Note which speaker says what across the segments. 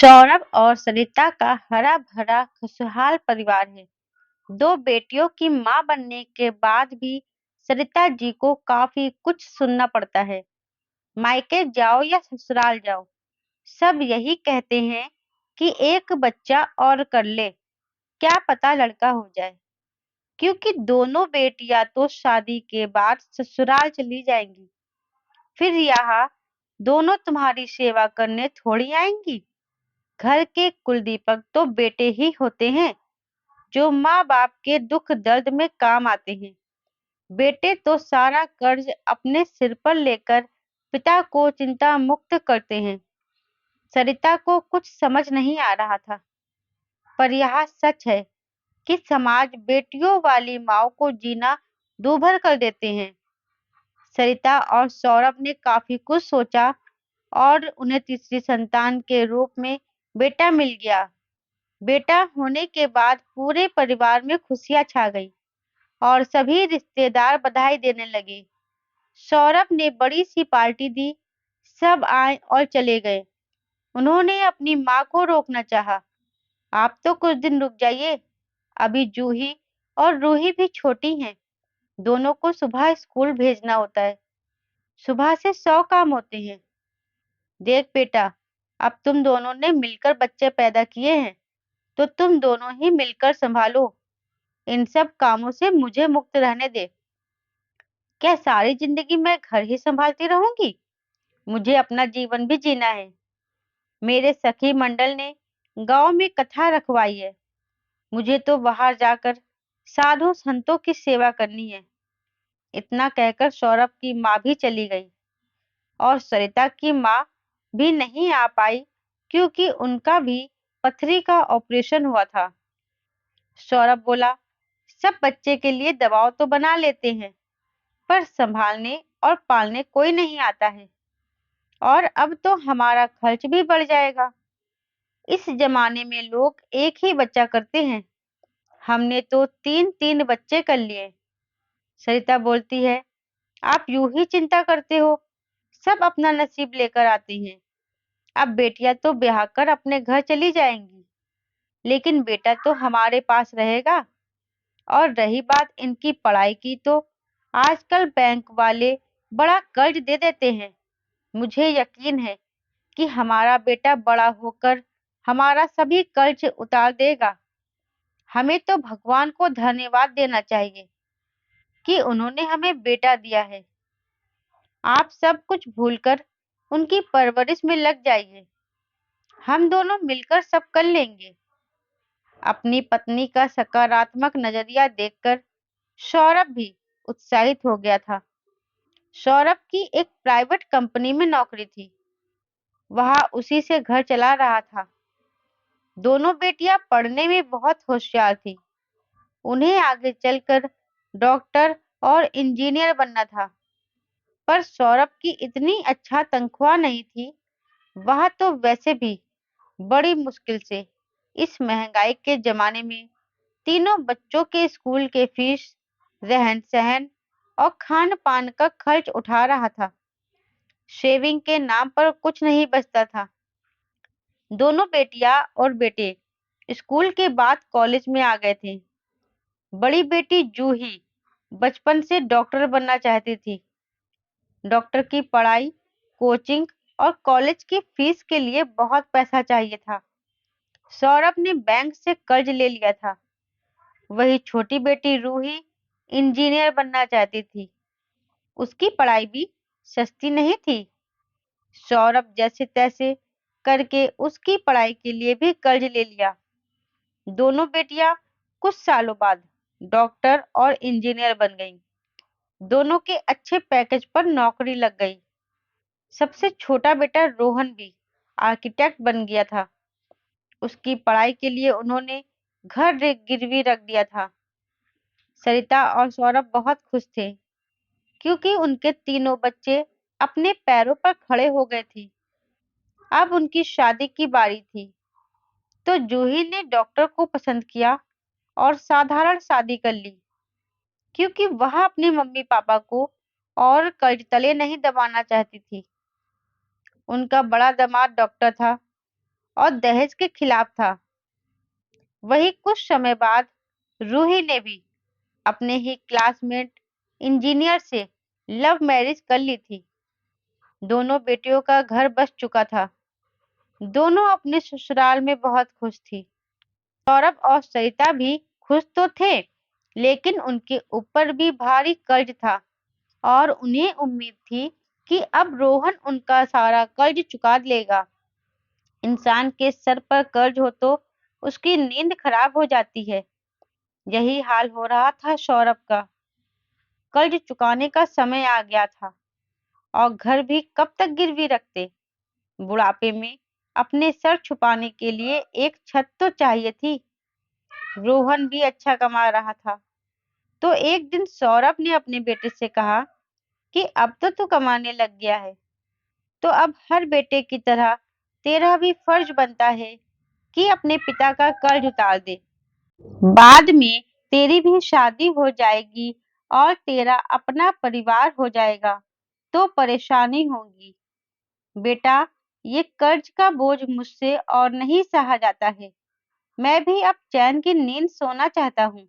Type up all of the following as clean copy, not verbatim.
Speaker 1: सौरभ और सरिता का हरा भरा खुशहाल परिवार है। दो बेटियों की मां बनने के बाद भी सरिता जी को काफी कुछ सुनना पड़ता है। मायके जाओ या ससुराल जाओ, सब यही कहते हैं कि एक बच्चा और कर ले, क्या पता लड़का हो जाए। क्योंकि दोनों बेटियां तो शादी के बाद ससुराल चली जाएंगी, फिर यहाँ दोनों तुम्हारी सेवा करने थोड़ी आएंगी। घर के कुलदीपक तो बेटे ही होते हैं, जो माँ बाप के दुख दर्द में काम आते हैं। बेटे तो सारा कर्ज अपने सिर पर लेकर पिता को चिंता मुक्त करते हैं। सरिता को कुछ समझ नहीं आ रहा था, पर यह सच है कि समाज बेटियों वाली माँ को जीना दूभर कर देते हैं। सरिता और सौरभ ने काफी कुछ सोचा और उन्हें तीसरी संतान के रूप में बेटा मिल गया। बेटा होने के बाद पूरे परिवार में खुशियां छा गई और सभी रिश्तेदार बधाई देने लगे। सौरभ ने बड़ी सी पार्टी दी, सब आए और चले गए। उन्होंने अपनी माँ को रोकना चाहा, आप तो कुछ दिन रुक जाइए, अभी जूही और रूही भी छोटी हैं, दोनों को सुबह स्कूल भेजना होता है, सुबह से 100 काम होते हैं। देख बेटा, अब तुम दोनों ने मिलकर बच्चे पैदा किए हैं, तो तुम दोनों ही मिलकर संभालो। इन सब कामों से मुझे मुक्त रहने दे। क्या सारी जिंदगी मैं घर ही संभालती रहूंगी? मुझे अपना जीवन भी जीना है। मेरे सखी मंडल ने गांव में कथा रखवाई है, मुझे तो बाहर जाकर साधु संतों की सेवा करनी है। इतना कहकर सौरभ की माँ भी चली गई और सरिता की माँ भी नहीं आ पाई, क्योंकि उनका भी पथरी का ऑपरेशन हुआ था। सौरभ बोला, सब बच्चे के लिए दबाव तो बना लेते हैं, पर संभालने और पालने कोई नहीं आता है। और अब तो हमारा खर्च भी बढ़ जाएगा। इस जमाने में लोग एक ही बच्चा करते हैं, हमने तो तीन तीन बच्चे कर लिए। सरिता बोलती है, आप यूं ही चिंता करते हो, सब अपना नसीब लेकर आती हैं। अब बेटियां तो ब्याह कर अपने घर चली जाएंगी, लेकिन बेटा तो हमारे पास रहेगा। और रही बात इनकी पढ़ाई की, तो आजकल बैंक वाले बड़ा कर्ज दे देते हैं। मुझे यकीन है कि हमारा बेटा बड़ा होकर हमारा सभी कर्ज उतार देगा। हमें तो भगवान को धन्यवाद देना चाहिए कि उन्होंने हमें बेटा दिया है। आप सब कुछ भूलकर उनकी परवरिश में लग जाइए, हम दोनों मिलकर सब कर लेंगे। अपनी पत्नी का सकारात्मक नजरिया देखकर सौरभ भी उत्साहित हो गया था। सौरभ की एक प्राइवेट कंपनी में नौकरी थी, वह उसी से घर चला रहा था। दोनों बेटियां पढ़ने में बहुत होशियार थी, उन्हें आगे चलकर डॉक्टर और इंजीनियर बनना था। पर सौरभ की इतनी अच्छा तनख्वाह नहीं थी, वह तो वैसे भी बड़ी मुश्किल से इस महंगाई के जमाने में तीनों बच्चों के स्कूल के फीस, रहन सहन और खान पान का खर्च उठा रहा था। शेविंग के नाम पर कुछ नहीं बचता था। दोनों बेटियां और बेटे स्कूल के बाद कॉलेज में आ गए थे। बड़ी बेटी जूही बचपन से डॉक्टर बनना चाहती थी। डॉक्टर की पढ़ाई, कोचिंग और कॉलेज की फीस के लिए बहुत पैसा चाहिए था। सौरभ ने बैंक से कर्ज ले लिया था। वही छोटी बेटी रूही इंजीनियर बनना चाहती थी। उसकी पढ़ाई भी सस्ती नहीं थी। सौरभ जैसे तैसे करके उसकी पढ़ाई के लिए भी कर्ज ले लिया। दोनों बेटियां कुछ सालों बाद डॉक्टर और इंजीनियर बन गईं। दोनों के अच्छे पैकेज पर नौकरी लग गई। सबसे छोटा बेटा रोहन भी आर्किटेक्ट बन गया था। उसकी पढ़ाई के लिए उन्होंने घर गिरवी रख दिया था। सरिता और सौरभ बहुत खुश थे, क्योंकि उनके तीनों बच्चे अपने पैरों पर खड़े हो गए थे। अब उनकी शादी की बारी थी, तो जूही ने डॉक्टर को पसंद किया और साधारण शादी कर ली, क्योंकि वह अपने मम्मी पापा को और कर्ज तले नहीं दबाना चाहती थी। उनका बड़ा दामाद डॉक्टर था और दहेज के खिलाफ था। वही कुछ समय बाद रूही ने भी अपने ही क्लासमेट इंजीनियर से लव मैरिज कर ली थी। दोनों बेटियों का घर बस चुका था। दोनों अपने ससुराल में बहुत खुश थी। सौरभ और सरिता भी खुश तो थे, लेकिन उनके ऊपर भी भारी कर्ज था और उन्हें उम्मीद थी कि अब रोहन उनका सारा कर्ज चुका लेगा। इंसान के सर पर कर्ज हो तो उसकी नींद खराब हो जाती है। यही हाल हो रहा था सौरभ का। कर्ज चुकाने का समय आ गया था और घर भी कब तक गिरवी रखते। बुढ़ापे में अपने सर छुपाने के लिए एक छत तो चाहिए थी। रोहन भी अच्छा कमा रहा था, तो एक दिन सौरभ ने अपने बेटे से कहा कि अब तो तू कमाने लग गया है, तो अब हर बेटे की तरह तेरा भी फर्ज बनता है कि अपने पिता का कर्ज उतार दे। बाद में तेरी भी शादी हो जाएगी और तेरा अपना परिवार हो जाएगा, तो परेशानी होगी। बेटा, ये कर्ज का बोझ मुझसे और नहीं सहा जाता है। मैं भी अब चैन की नींद सोना चाहता हूँ।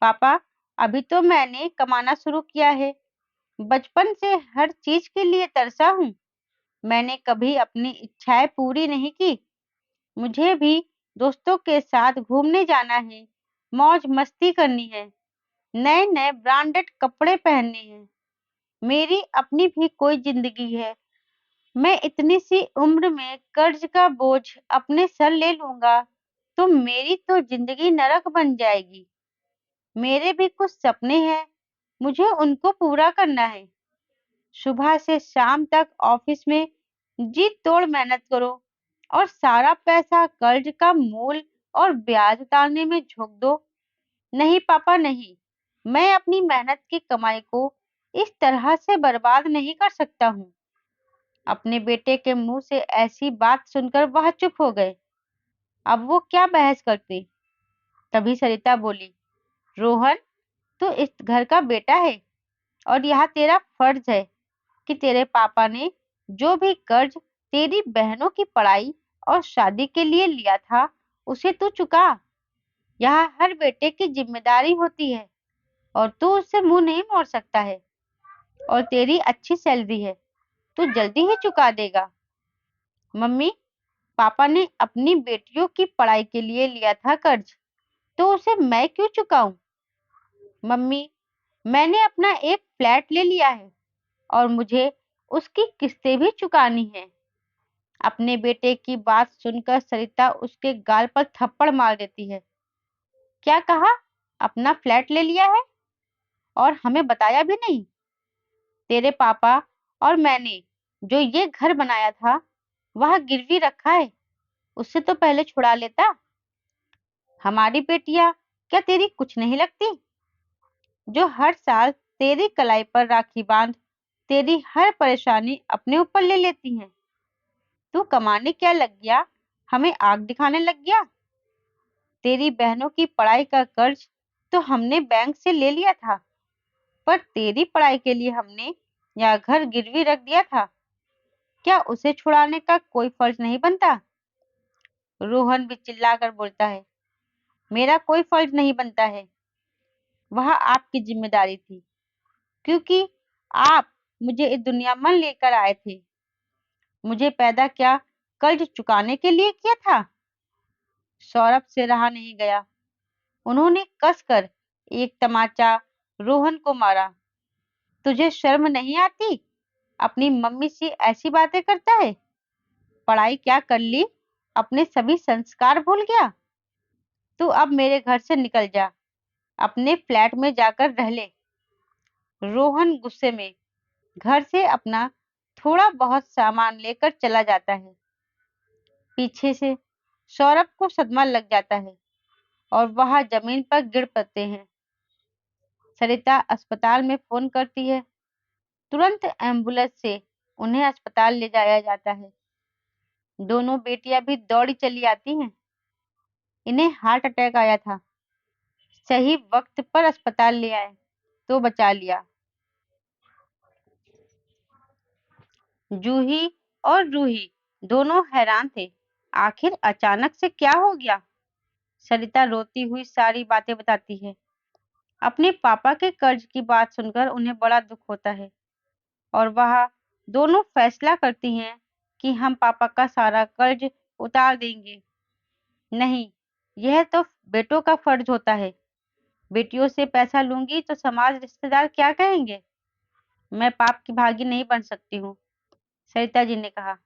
Speaker 1: पापा, अभी तो मैंने कमाना शुरू किया है। बचपन से हर चीज के लिए तरसा हूँ। मैंने कभी अपनी इच्छाएं पूरी नहीं की। मुझे भी दोस्तों के साथ घूमने जाना है, मौज मस्ती करनी है, नए नए ब्रांडेड कपड़े पहनने हैं। मेरी अपनी भी कोई जिंदगी है। मैं इतनी सी उम्र में कर्ज का बोझ अपने सर ले लूंगा तो मेरी तो जिंदगी नरक बन जाएगी। मेरे भी कुछ सपने हैं, मुझे उनको पूरा करना है। सुबह से शाम तक ऑफिस में जी तोड़ मेहनत करो और सारा पैसा कर्ज का मूल और ब्याज उतारने में झोंक दो। नहीं पापा, नहीं। मैं अपनी मेहनत की कमाई को इस तरह से बर्बाद नहीं कर सकता हूँ। अपने बेटे के मुंह से ऐसी बात सुनकर वह चुप हो गए। अब वो क्या बहस करते। तभी सरिता बोली, रोहन, तू इस घर का बेटा है और यह तेरा फर्ज है कि तेरे पापा ने जो भी कर्ज तेरी बहनों की पढ़ाई और शादी के लिए लिया था उसे तू चुका। यह हर बेटे की जिम्मेदारी होती है और तू उससे मुंह नहीं मोड़ सकता है। और तेरी अच्छी सैलरी है, तू जल्दी ही चुका देगा। मम्मी, पापा ने अपनी बेटियों की पढ़ाई के लिए लिया था कर्ज, तो उसे मैं क्यों चुकाऊं। मम्मी, मैंने अपना एक फ्लैट ले लिया है और मुझे उसकी किस्तें भी चुकानी है। अपने बेटे की बात सुनकर सरिता उसके गाल पर थप्पड़ मार देती है। क्या कहा? अपना फ्लैट ले लिया है और हमें बताया भी नहीं। तेरे पापा और मैंने जो ये घर बनाया था वह गिरवी रखा है, उससे तो पहले छुड़ा लेता। हमारी बेटियां क्या तेरी कुछ नहीं लगती, जो हर साल तेरी कलाई पर राखी बांध तेरी हर परेशानी अपने ऊपर ले लेती हैं। तू कमाने क्या लग गया, हमें आग दिखाने लग गया। तेरी बहनों की पढ़ाई का कर्ज तो हमने बैंक से ले लिया था, पर तेरी पढ़ाई के लिए हमने यह घर गिरवी रख दिया था। क्या उसे छुड़ाने का कोई फर्ज नहीं बनता? रोहन भी चिल्लाकर बोलता है, मेरा कोई फर्ज नहीं बनता है। वह आपकी जिम्मेदारी थी, क्योंकि आप मुझे इस दुनिया में लेकर आए थे। मुझे पैदा क्या कर्ज चुकाने के लिए किया था? सौरभ से रहा नहीं गया। उन्होंने कसकर एक तमाचा रोहन को मारा। तुझे शर्म नहीं आती? अपनी मम्मी से ऐसी बातें करता है। पढ़ाई क्या कर ली, अपने सभी संस्कार भूल गया। तू अब मेरे घर से निकल जा, अपने फ्लैट में जाकर रह ले। रोहन गुस्से में घर से अपना थोड़ा बहुत सामान लेकर चला जाता है। पीछे से सौरभ को सदमा लग जाता है और वह जमीन पर गिर पड़ते हैं। सरिता अस्पताल में फोन करती है। तुरंत एम्बुलेंस से उन्हें अस्पताल ले जाया जाता है। दोनों बेटियां भी दौड़ी चली आती हैं। इन्हें हार्ट अटैक आया था। सही वक्त पर अस्पताल ले आए तो बचा लिया। जूही और रूही दोनों हैरान थे। आखिर अचानक से क्या हो गया? सरिता रोती हुई सारी बातें बताती है। अपने पापा के कर्ज की बात सुनकर उन्हें बड़ा दुख होता है और वह दोनों फैसला करती हैं कि हम पापा का सारा कर्ज उतार देंगे। नहीं, यह तो बेटों का फर्ज होता है। बेटियों से पैसा लूंगी तो समाज रिश्तेदार क्या कहेंगे? मैं पाप की भागी नहीं बन सकती हूँ, सरिता जी ने कहा।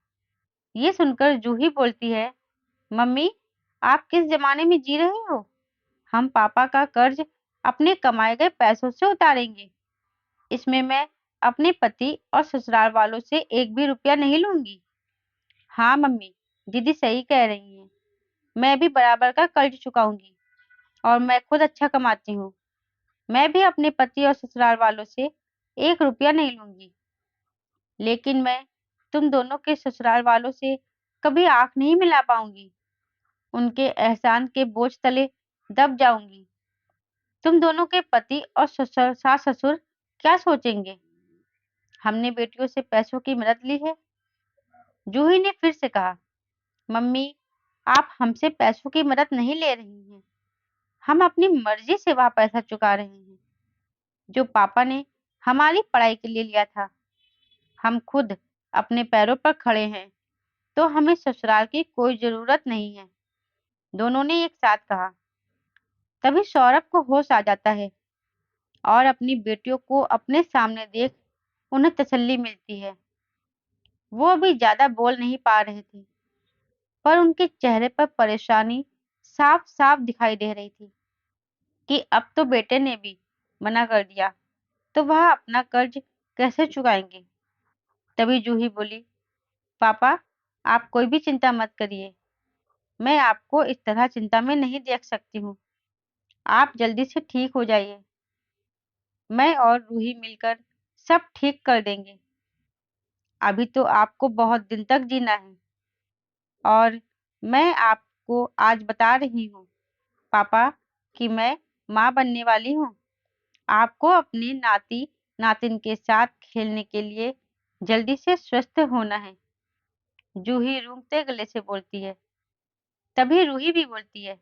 Speaker 1: ये सुनकर जूही बोलती है, मम्मी, आप किस जमाने में जी रहे हो? हम पापा का कर्ज अपने कमाए गए पैसों से उतारेंगे। इसमें मैं अपने पति और ससुराल वालों से एक भी रुपया नहीं लूंगी। हाँ मम्मी, दीदी सही कह रही हैं। मैं भी बराबर का कर्ज चुकाऊंगी और मैं खुद अच्छा कमाती हूँ। मैं भी अपने पति और ससुराल वालों से एक रुपया नहीं लूंगी। लेकिन मैं तुम दोनों के ससुराल वालों से कभी आंख नहीं मिला पाऊंगी। उनके एहसान के बोझ तले दब जाऊंगी। तुम दोनों के पति और ससुर सास ससुर क्या सोचेंगे? हमने बेटियों से पैसों की मदद ली है। जूही ने फिर से कहा, मम्मी, आप हमसे पैसों की मदद नहीं ले रही हैं। हम अपनी मर्जी से वह पैसा चुका रहे हैं जो पापा ने हमारी पढ़ाई के लिए लिया था। हम खुद अपने पैरों पर खड़े हैं तो हमें ससुराल की कोई जरूरत नहीं है, दोनों ने एक साथ कहा। तभी सौरभ को होश आ जाता है और अपनी बेटियों को अपने सामने देख उन्हें तसल्ली मिलती है। वो अभी ज्यादा बोल नहीं पा रहे थे, पर उनके चेहरे पर परेशानी साफ साफ दिखाई दे रही थी कि अब तो बेटे ने भी मना कर दिया तो वह अपना कर्ज कैसे चुकाएंगे। तभी जूही बोली, पापा, आप कोई भी चिंता मत करिए। मैं आपको इस तरह चिंता में नहीं देख सकती हूँ। आप जल्दी से ठीक हो जाइए। मैं और रूही मिलकर सब ठीक कर देंगे। अभी तो आपको बहुत दिन तक जीना है और मैं आपको आज बता रही हूँ पापा कि मैं माँ बनने वाली हूँ। आपको अपने नाती नातिन के साथ खेलने के लिए जल्दी से स्वस्थ होना है। जूही रूंघते गले से बोलती है। तभी रूही भी बोलती है,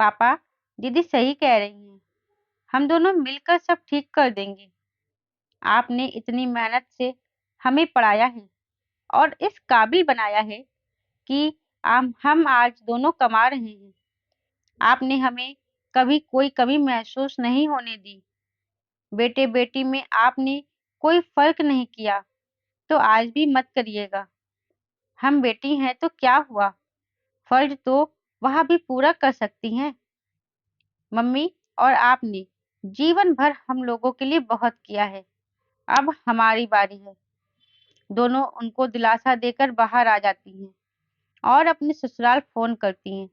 Speaker 1: पापा, दीदी सही कह रही हैं। हम दोनों मिलकर सब ठीक कर देंगे। आपने इतनी मेहनत से हमें पढ़ाया है और इस काबिल बनाया है कि हम आज दोनों कमा रहे हैं। आपने हमें कभी कोई कमी महसूस नहीं होने दी। बेटे बेटी में आपने कोई फर्क नहीं किया, तो आज भी मत करिएगा। हम बेटी हैं तो क्या हुआ, फर्ज तो वह भी पूरा कर सकती हैं। मम्मी और आपने जीवन भर हम लोगों के लिए बहुत किया है। अब हमारी बारी है। दोनों उनको दिलासा देकर बाहर आ जाती हैं और अपने ससुराल फोन करती हैं।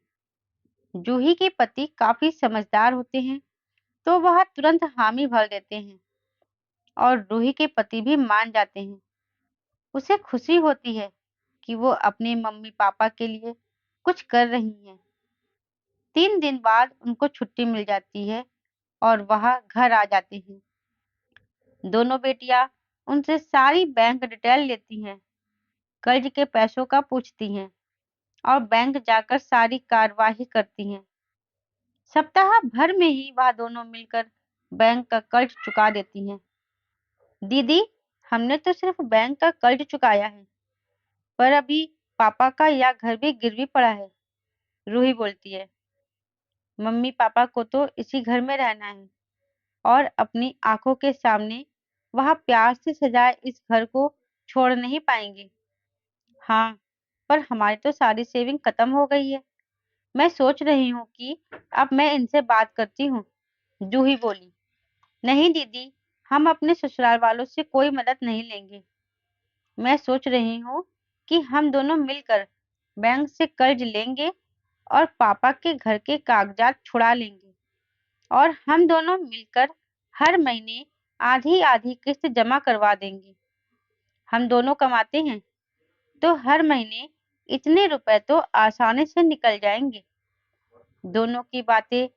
Speaker 1: जूही के पति काफी समझदार होते हैं तो वह तुरंत हामी भर देते हैं और रूही के पति भी मान जाते हैं। उसे खुशी होती है कि वो अपने मम्मी पापा के लिए कुछ कर रही हैं। 3 दिन बाद उनको छुट्टी मिल जाती है और वह घर आ जाते हैं। दोनों बेटियां उनसे सारी बैंक डिटेल लेती हैं, कर्ज के पैसों का पूछती हैं और बैंक जाकर सारी कार्यवाही करती हैं। सप्ताह भर में ही वह दोनों मिलकर बैंक का कर्ज चुका देती हैं। दीदी, हमने तो सिर्फ बैंक का कर्ज चुकाया है, पर अभी पापा का यह घर भी गिरवी पड़ा है, रूही बोलती है। मम्मी पापा को तो इसी घर में रहना है और अपनी आंखों के सामने वह प्यार से सजाए इस घर को छोड़ नहीं पाएंगे। हाँ, पर हमारी तो सारी सेविंग खत्म हो गई है। मैं सोच रही हूँ कि अब मैं इनसे बात करती हूँ, जूही बोली। नहीं दीदी, हम अपने ससुराल वालों से कोई मदद नहीं लेंगे। मैं सोच रही हूँ कि हम दोनों मिलकर बैंक से कर्ज लेंगे और पापा के घर के कागजात छुड़ा लेंगे और हम दोनों मिलकर हर महीने आधी आधी किस्त जमा करवा देंगे। हम दोनों कमाते हैं तो हर महीने इतने रुपए तो आसानी से निकल जाएंगे। दोनों की बातें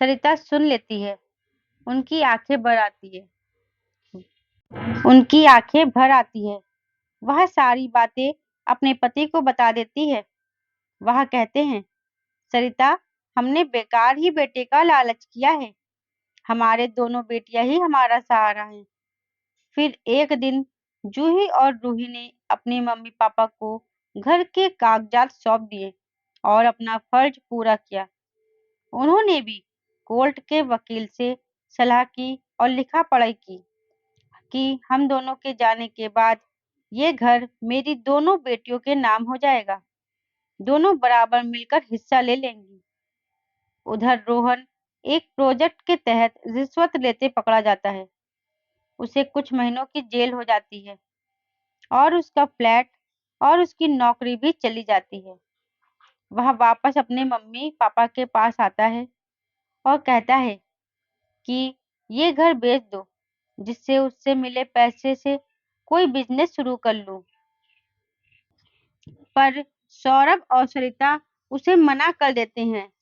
Speaker 1: सरिता सुन लेती है। उनकी आंखें भर आती है उनकी आंखें भर आती है। वह सारी बातें अपने पति को बता देती है। वह कहते हैं, सरिता, हमने बेकार ही बेटे का लालच किया है। हमारे दोनों बेटियां ही हमारा सहारा हैं। फिर एक दिन जूही और रूही ने अपने मम्मी पापा को घर के कागजात सौंप दिए और अपना फर्ज पूरा किया। उन्होंने भी कोर्ट के वकील से सलाह की और लिखा पढ़ाई की कि हम दोनों के जाने के बाद ये घर मेरी दोनों बेटियों के नाम हो जाएगा। दोनों बराबर मिलकर हिस्सा ले लेंगी। उधर रोहन एक प्रोजेक्ट के तहत रिश्वत लेते पकड़ा जाता है। उसे कुछ महीनों की जेल हो जाती है और उसका फ्लैट और उसकी नौकरी भी चली जाती है। वह वापस अपने मम्मी पापा के पास आता है और कहता है कि ये घर बेच दो, जिससे उससे मिले पैसे से कोई बिजनेस शुरू कर लूं। पर सौरभ और सरिता उसे मना कर देते हैं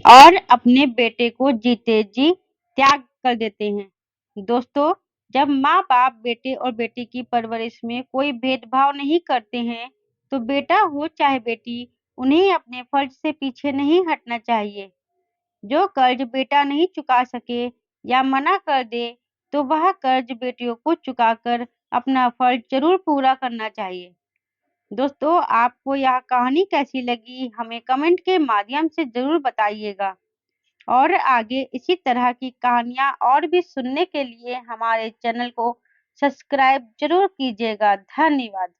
Speaker 1: और अपने बेटे को जीते जी त्याग कर देते हैं। दोस्तों, जब माँ बाप बेटे और बेटी की परवरिश में कोई भेदभाव नहीं करते हैं, तो बेटा हो चाहे बेटी, उन्हें अपने फर्ज से पीछे नहीं हटना चाहिए। जो कर्ज बेटा नहीं चुका सके या मना कर दे, तो वह कर्ज बेटियों को चुकाकर अपना फर्ज जरूर पूरा करना चाहिए। दोस्तों, आपको यह कहानी कैसी लगी, हमें कमेंट के माध्यम से जरूर बताइएगा। और आगे इसी तरह की कहानियाँ और भी सुनने के लिए हमारे चैनल को सब्सक्राइब जरूर कीजिएगा। धन्यवाद।